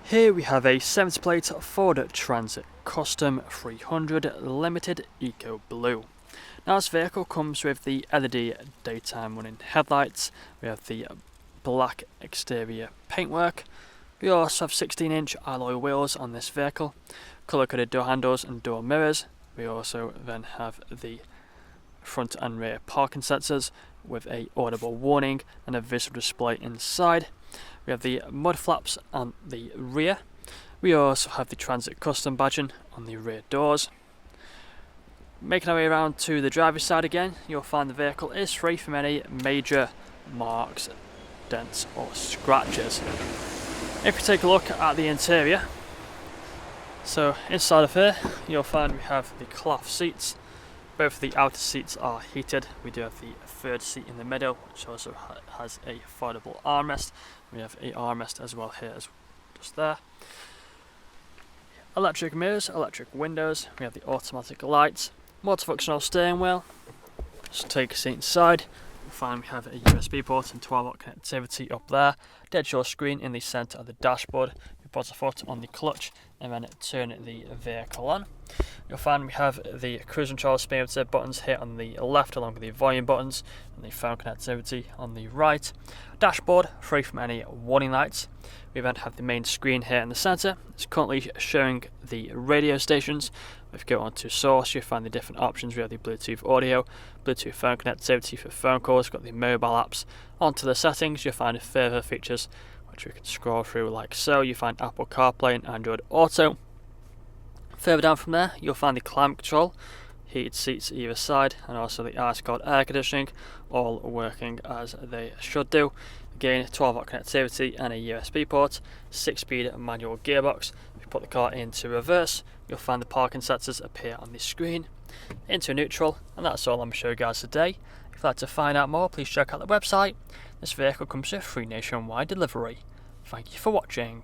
Here we have a 70 plate Ford Transit Custom 300 Limited EcoBlue. Now this vehicle comes with the LED daytime running headlights, we have the black exterior paintwork, we also have 16-inch alloy wheels on this vehicle, colour coded door handles and door mirrors. We also then have the front and rear parking sensors with a audible warning and a visual display inside. We have the mud flaps on the rear. We also have the Transit Custom badging on the rear doors. Making our way around to the driver's side again, you'll find the vehicle is free from any major marks, dents or scratches. If you take a look at the interior, so inside of here you'll find we have the cloth seats. Both of the outer seats are heated. We do have the third seat in the middle, which also has a foldable armrest. We have a armrest as well here, just there. Electric mirrors, electric windows. We have the automatic lights, multifunctional steering wheel. Just take a seat inside. You'll find we have a USB port and 12-volt connectivity up there. Dead short screen in the centre of the dashboard. We put a foot on the clutch and then turn the vehicle on. You'll find we have the cruise control speedometer buttons here on the left, along with the volume buttons and the phone connectivity on the right. Dashboard free from any warning lights. We then have the main screen here in the centre. It's currently showing the radio stations. If you go onto source, you'll find the different options. We have the Bluetooth audio, Bluetooth phone connectivity for phone calls. We've got the mobile apps. Onto the settings, you'll find further features which we can scroll through like so. You find Apple CarPlay and Android Auto. Further down from there, you'll find the climate control, heated seats either side, and also the ice cold air conditioning, all working as they should do. Again, 12-volt connectivity and a USB port, 6-speed manual gearbox. If you put the car into reverse, you'll find the parking sensors appear on the screen. Into neutral, and that's all I'm going to show you guys today. If you'd like to find out more, please check out the website. This vehicle comes with free nationwide delivery. Thank you for watching.